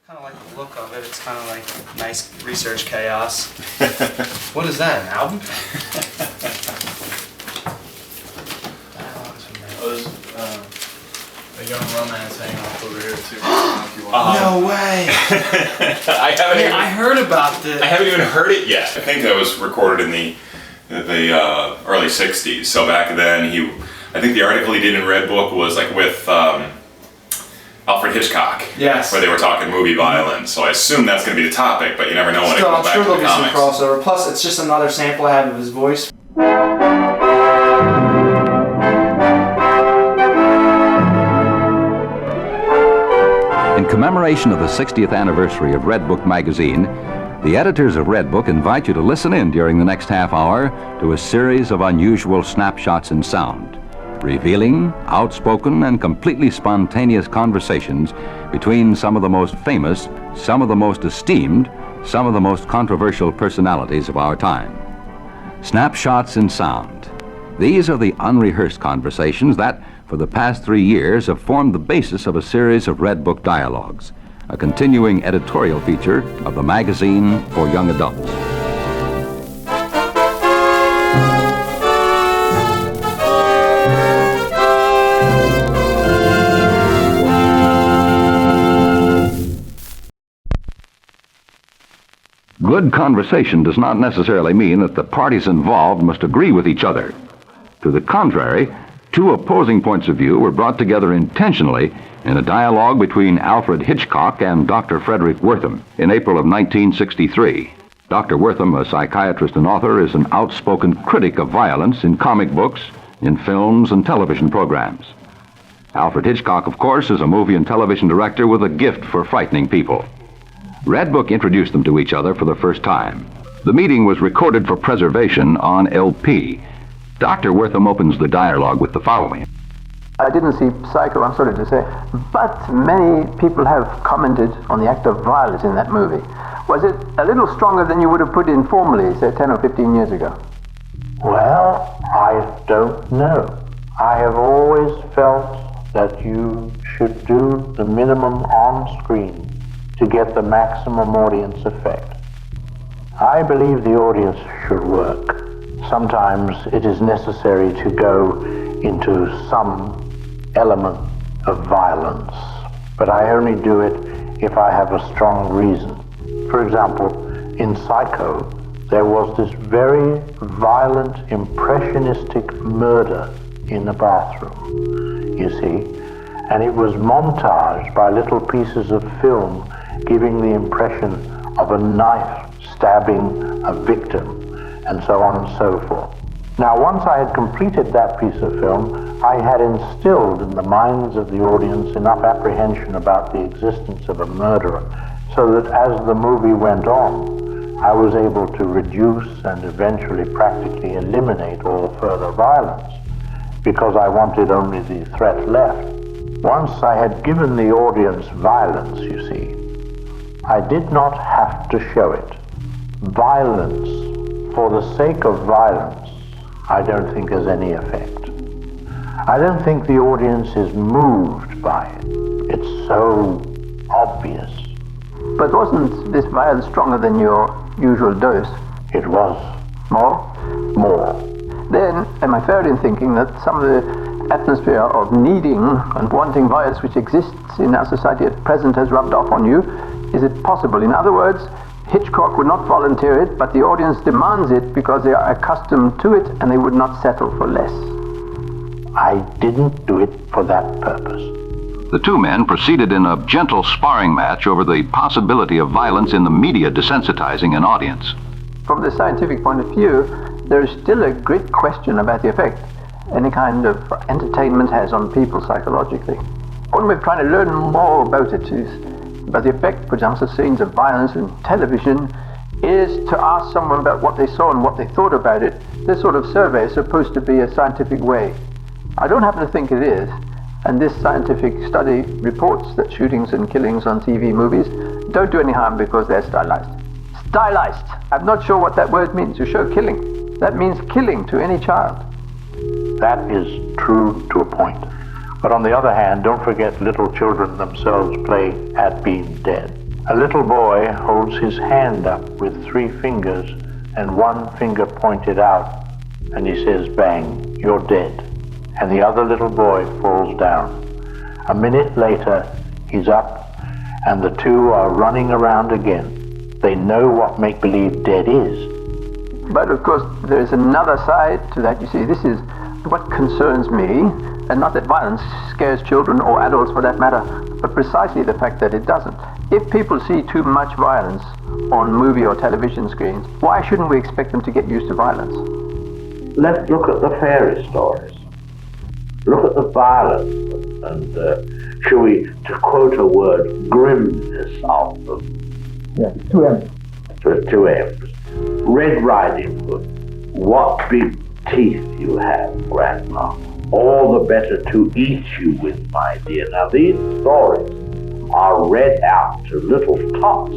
Kind of like the look of it. It's kind of like nice research chaos. What is that, an album? A young romance hanging off over here too. No way! I heard about this. I haven't even heard it yet. I think that was recorded in the early 60s. So back then, I think the article he did in Redbook was like with Alfred Hitchcock. Yes. Where they were talking movie violence. So I assume that's going to be the topic, but you never know when it Still, comes I'm back sure to the there'll be some comics. crossover. Plus, it's just another sample I have of his voice. In commemoration of the 60th anniversary of Redbook magazine, the editors of Redbook invite you to listen in during the next half hour to a series of unusual snapshots in sound, revealing outspoken and completely spontaneous conversations between some of the most famous, some of the most esteemed, some of the most controversial personalities of our time. Snapshots in sound. These are the unrehearsed conversations that, for the past 3 years, have formed the basis of a series of Redbook dialogues, a continuing editorial feature of the magazine for young adults. Good conversation does not necessarily mean that the parties involved must agree with each other. To the contrary, two opposing points of view were brought together intentionally in a dialogue between Alfred Hitchcock and Dr. Fredric Wertham in April of 1963. Dr. Wertham, a psychiatrist and author, is an outspoken critic of violence in comic books, in films and television programs. Alfred Hitchcock, of course, is a movie and television director with a gift for frightening people. Redbook introduced them to each other for the first time. The meeting was recorded for preservation on LP. Dr. Wertham opens the dialogue with the following. I didn't see Psycho, I'm sorry to say, but many people have commented on the act of violence in that movie. Was it a little stronger than you would have put in formally, say 10 or 15 years ago? Well, I don't know. I have always felt that you should do the minimum on screen to get the maximum audience effect. I believe the audience should work. Sometimes it is necessary to go into some element of violence, but I only do it if I have a strong reason. For example, in Psycho, there was this very violent, impressionistic murder in the bathroom, you see, and it was montaged by little pieces of film giving the impression of a knife stabbing a victim, and so on and so forth. Now, once I had completed that piece of film, I had instilled in the minds of the audience enough apprehension about the existence of a murderer, so that as the movie went on, I was able to reduce and eventually practically eliminate all further violence, because I wanted only the threat left. Once I had given the audience violence, you see, I did not have to show it. Violence, for the sake of violence, I don't think has any effect. I don't think the audience is moved by it. It's so obvious. But wasn't this violence stronger than your usual dose? It was. More? More. Then, am I fair in thinking that some of the atmosphere of needing and wanting violence which exists in our society at present has rubbed off on you? Is it possible? In other words, Hitchcock would not volunteer it, but the audience demands it because they are accustomed to it and they would not settle for less. I didn't do it for that purpose. The two men proceeded in a gentle sparring match over the possibility of violence in the media desensitizing an audience. From the scientific point of view, there is still a great question about the effect any kind of entertainment has on people psychologically. When we're trying to learn more about it but the effect, for example, of scenes of violence in television is to ask someone about what they saw and what they thought about it. This sort of survey is supposed to be a scientific way. I don't happen to think it is, and this scientific study reports that shootings and killings on TV movies don't do any harm because they're stylized. Stylized! I'm not sure what that word means, to show killing. That means killing to any child. That is true to a point. But on the other hand, don't forget little children themselves play at being dead. A little boy holds his hand up with 3 fingers and 1 finger pointed out, and he says, "Bang, you're dead." And the other little boy falls down. A minute later, he's up, and the 2 are running around again. They know what make-believe dead is. But of course, there is another side to that. You see, this is what concerns me, and not that violence scares children or adults for that matter, but precisely the fact that it doesn't. If people see too much violence on movie or television screens, why shouldn't we expect them to get used to violence? Let's look at the fairy stories. Look at the violence and shall we, to quote a word, grimness of them. Yes, 2 M's. With 2 M's. Red Riding Hood. What big teeth you have, Grandma. All the better to eat you with, my dear. Now these stories are read out to little tots,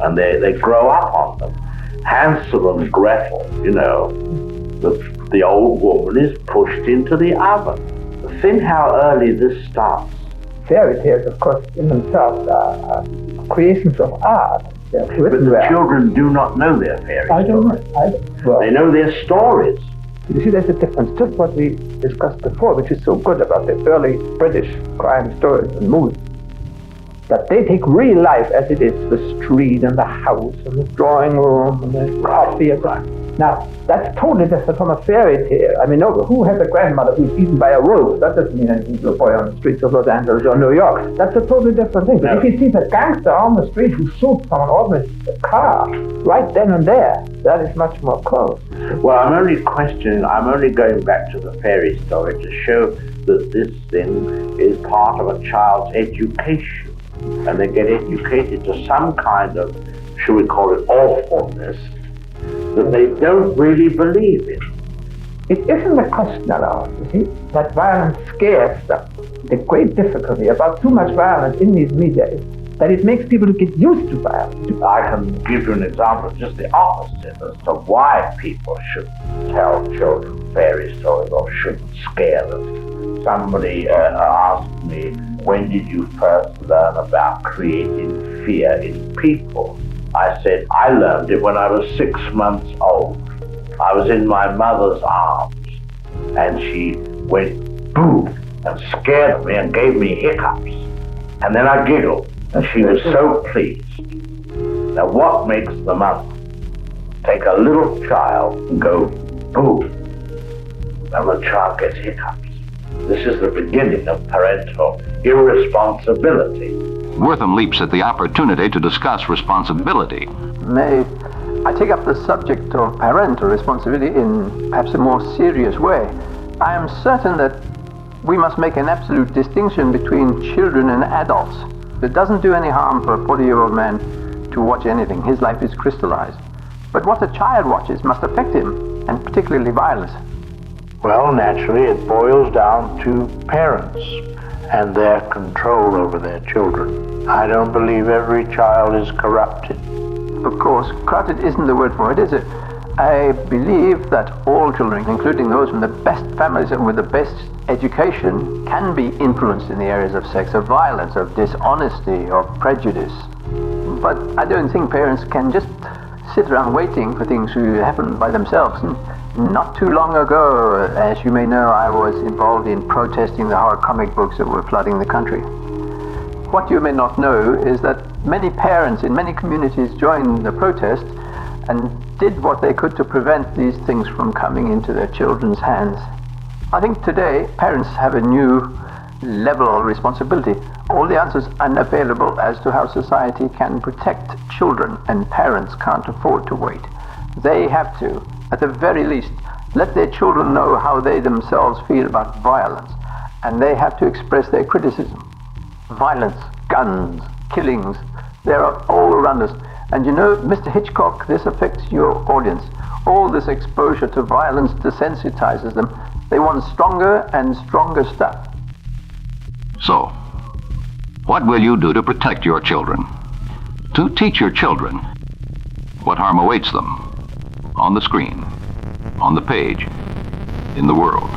and they grow up on them. Hansel and Gretel, you know, the old woman is pushed into the oven. Think how early this starts. Fairy tales, of course, in themselves are creations of art. But the children do not know their fairy stories. They know their stories. You see, there's a difference. Just what we discussed before, which is so good about the early British crime stories and movies, that they take real life as it is, the street and the house and the drawing room and the coffee. Now, that's totally different from a fairy tale. I mean, who has a grandmother who's eaten by a wolf? That doesn't mean anything to a boy on the streets of Los Angeles or New York. That's a totally different thing. But if he sees a gangster on the street who shoots someone over a car, right then and there, that is much more close. Well, I'm only going back to the fairy story to show that this thing is part of a child's education. And they get educated to some kind of, shall we call it, awfulness that they don't really believe in. It isn't a question allowed, you see, that violence scares them. The great difficulty about too much violence in these media is that it makes people get used to violence. I can give you an example of just the opposite as to why people shouldn't tell children fairy stories or shouldn't scare them. Somebody asked me, when did you first learn about creating fear in people? I said, I learned it when I was 6 months old. I was in my mother's arms, and she went boom and scared me and gave me hiccups. And then I giggled, and she was so pleased. Now what makes the mother take a little child and go boom, and the child gets hiccups? This is the beginning of parental irresponsibility. Wertham leaps at the opportunity to discuss responsibility. May I take up the subject of parental responsibility in perhaps a more serious way? I am certain that we must make an absolute distinction between children and adults. It doesn't do any harm for a 40-year-old man to watch anything. His life is crystallized. But what a child watches must affect him, and particularly violence. Well, naturally, it boils down to parents and their control over their children. I don't believe every child is corrupted. Of course, corrupted isn't the word for it, is it? I believe that all children, including those from the best families and with the best education, can be influenced in the areas of sex, of violence, of dishonesty, of prejudice. But I don't think parents can just sit around waiting for things to happen by themselves. Not too long ago, as you may know, I was involved in protesting the horror comic books that were flooding the country. What you may not know is that many parents in many communities joined the protest and did what they could to prevent these things from coming into their children's hands. I think today parents have a new level of responsibility. All the answers are unavailable as to how society can protect children, and parents can't afford to wait. They have to, at the very least, let their children know how they themselves feel about violence, and they have to express their criticism. Violence, guns, killings, they're all around us. And you know, Mr. Hitchcock, this affects your audience. All this exposure to violence desensitizes them. They want stronger and stronger stuff. So, what will you do to protect your children? To teach your children what harm awaits them on the screen, on the page, in the world.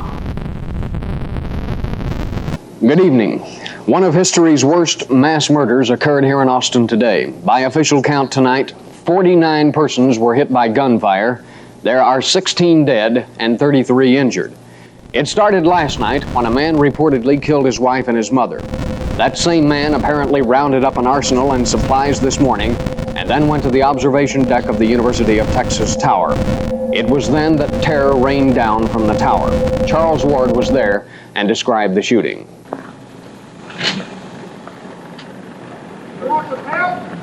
Good evening. One of history's worst mass murders occurred here in Austin today. By official count tonight, 49 persons were hit by gunfire. There are 16 dead and 33 injured. It started last night when a man reportedly killed his wife and his mother. That same man apparently rounded up an arsenal and supplies this morning and then went to the observation deck of the University of Texas Tower. It was then that terror rained down from the tower. Charles Ward was there and described the shooting. You want some help?